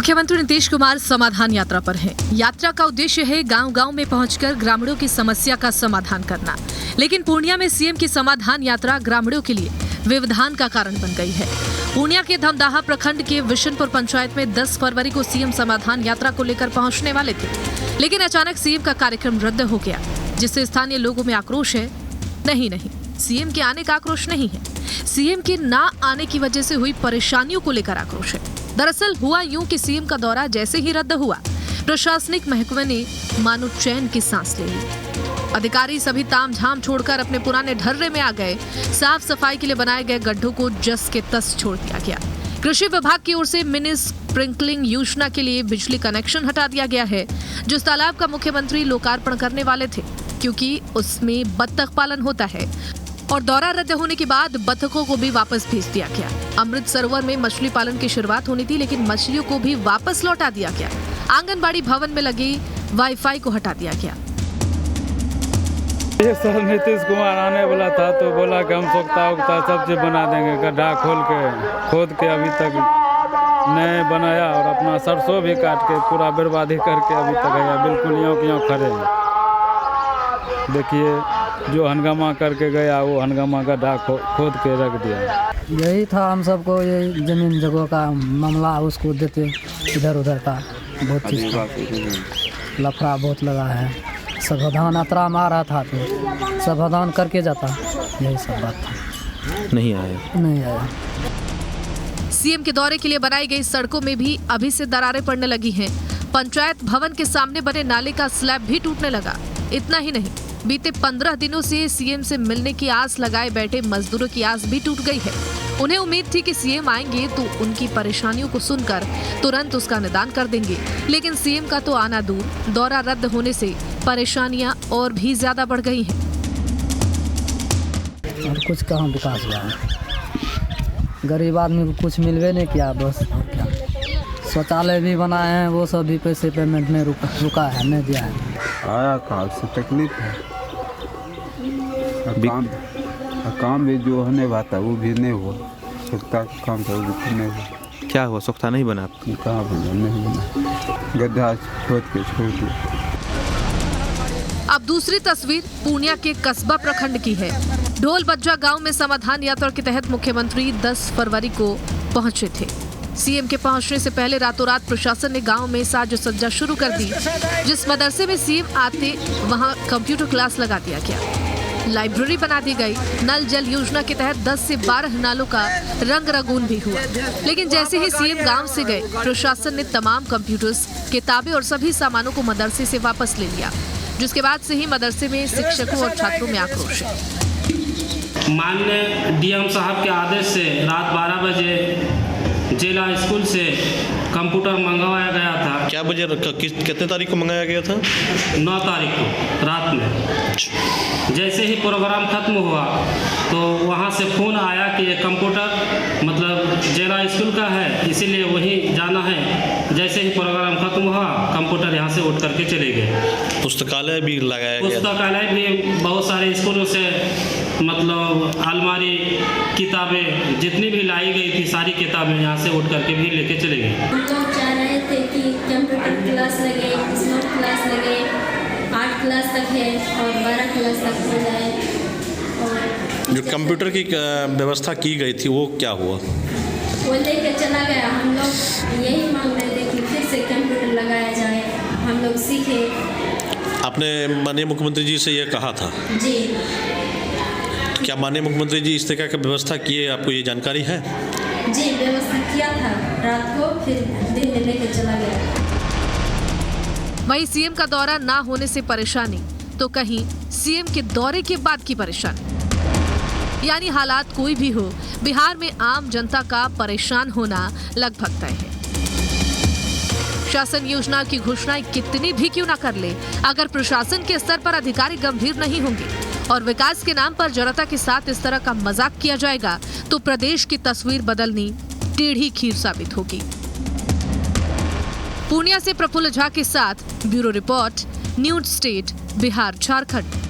मुख्यमंत्री नीतीश कुमार समाधान यात्रा पर हैं। यात्रा का उद्देश्य है गांव-गांव में पहुंचकर ग्रामीणों की समस्या का समाधान करना। लेकिन पूर्णिया में सीएम की समाधान यात्रा ग्रामीणों के लिए व्यवधान का कारण बन गई है। पूर्णिया के धमदाहा प्रखंड के विशनपुर पंचायत में 10 फरवरी को सीएम समाधान यात्रा को लेकर पहुंचने वाले थे, लेकिन अचानक सीएम का कार्यक्रम रद्द हो गया, जिससे स्थानीय लोगों में आक्रोश है। नहीं, सीएम के आने का आक्रोश नहीं है, सीएम के ना आने की वजह से हुई परेशानियों को लेकर आक्रोश है। दरअसल हुआ यूं कि सीएम का दौरा जैसे ही रद्द हुआ, प्रशासनिक महकमे ने मानो चैन की सांस ले ली। अधिकारी सभी तामझाम छोड़कर अपने पुराने ढर्रे में आ गए। साफ सफाई के लिए बनाए गए गड्ढों को जस के तस छोड़ दिया गया। कृषि विभाग की ओर से मिनी स्प्रिंकलिंग योजना के लिए बिजली कनेक्शन हटा दिया गया है। जिस तालाब का मुख्यमंत्री लोकार्पण करने वाले थे, क्योंकि उसमें बत्तख पालन होता है और दौरा रद्द होने के बाद बत्तखों को भी वापस भेज दिया गया। अमृत सरोवर में मछली पालन की शुरुआत होनी थी, लेकिन मछलियों को भी वापस लौटा दिया गया। आंगनबाड़ी भवन में लगी वाईफाई को हटा दिया गया। ये सर नीतीश कुमार आने वाला था तो बोला कि हम सोखता उगता सब चीज़ बना देंगे। गड्ढा खोद के अभी तक नहीं बनाया और अपना सरसों भी काट के पूरा बर्बादी करके अभी तक है बिल्कुल यों के यों खड़े हैं। देखिए जो हंगामा करके गया वो हंगामा गड्ढा खोद के रख दिया। यही था हम सबको, ये जमीन जगह का मामला उसको देते इधर उधर का बहुत चीज़ का लफड़ा बहुत लगा है। समाधान यात्रा में आ रहा था तो समाधान करके जाता, यही सब बात था। नहीं आया। सीएम के दौरे के लिए बनाई गई सड़कों में भी अभी से दरारें पड़ने लगी हैं। पंचायत भवन के सामने बने नाले का स्लैब भी टूटने लगा। इतना ही नहीं, बीते 15 दिनों से सीएम से मिलने की आस लगाए बैठे मजदूरों की आस भी टूट गई है। उन्हें उम्मीद थी कि सीएम आएंगे तो उनकी परेशानियों को सुनकर तुरंत उसका निदान कर देंगे, लेकिन सीएम का तो आना दूर, दौरा रद्द होने से परेशानियां और भी ज्यादा बढ़ गई हैं। और कुछ कहाँ विकास हुआ है, गरीब आदमी को कुछ मिलवे नहीं किया। बस क्या शौचालय भी बनाए हैं, वो सब भी पैसे पेमेंट नहीं रुका है, नहीं दिया है। आया कहाँ से तकलीफ है, काम भी जो होने वाला वो भी नहीं हुआ, सुखता काम तो नहीं हुआ। क्या हुआ, सुखता नहीं बना? कहाँ बना, नहीं बना, गड्ढा खोद के छोड़ दिया। अब दूसरी तस्वीर पूर्णिया के कस्बा प्रखंड की है। ढोल बज्जा गांव में समाधान यात्रा के तहत मुख्यमंत्री 10 फरवरी को पहुंचे थे। सीएम के पहुंचने से पहले रातों रात प्रशासन ने गांव में साजो सज्जा शुरू कर दी। जिस मदरसे में सीएम आते वहां कंप्यूटर क्लास लगा दिया गया, लाइब्रेरी बना दी गई। नल जल योजना के तहत 10 से 12 नालों का रंग रंगून भी हुआ। लेकिन जैसे ही सीएम गांव से गए, प्रशासन ने तमाम कंप्यूटर्स, किताबें और सभी सामानों को मदरसे से वापस ले लिया, जिसके बाद से ही मदरसे में शिक्षकों और छात्रों में आक्रोश है। माननीय डीएम साहब के आदेश से रात 12 बजे जिला स्कूल से कंप्यूटर मंगवाया गया था। क्या बजे, कितने तारीख को मंगाया गया था? 9 तारीख को रात में। जैसे ही प्रोग्राम खत्म हुआ तो वहाँ से फ़ोन आया कि ये कंप्यूटर मतलब जिला स्कूल का है, इसीलिए वहीं जाना है। जैसे ही प्रोग्राम खत्म हुआ, कंप्यूटर यहाँ से उठ करके चले गए। पुस्तकालय भी लगाया गया? पुस्तकालय भी बहुत सारे स्कूलों से मतलब अलमारी, किताबें जितनी भी लाई गई थी, सारी किताबें यहाँ से उठ करके भी लेके चले गए। हम लोग चाह रहे थे कि कंप्यूटर क्लास लगे, स्मार्ट क्लास लगे, 8 क्लास तक है और 12 क्लास तक हो जाए। और जो कंप्यूटर की व्यवस्था की गई थी वो क्या हुआ? वो लेके चला गया। हम लोग यही मांग रहे थे कि फिर से कंप्यूटर लगाया जाए, हम लोग सीखे। आपने माननीय मुख्यमंत्री जी से ये कहा था? जी। क्या माननीय मुख्यमंत्री जी इस तरह की व्यवस्था किए, आपको ये जानकारी है? जी, व्यवस्था किया था रात को, फिर दिन में लेके चला गया। वहीं सीएम का दौरा ना होने से परेशानी, तो कहीं सीएम के दौरे के बाद की परेशानी। यानी हालात कोई भी हो, बिहार में आम जनता का परेशान होना लगभग तय है। शासन योजना की घोषणाएं कितनी भी क्यों ना कर ले, अगर प्रशासन के स्तर पर अधिकारी गंभीर नहीं होंगे और विकास के नाम पर जनता के साथ इस तरह का मजाक किया जाएगा, तो प्रदेश की तस्वीर बदलनी टेढ़ी खीर साबित होगी। पूर्णिया से प्रफुल्ल झा के साथ bureau report, news state, Bihar Jharkhand.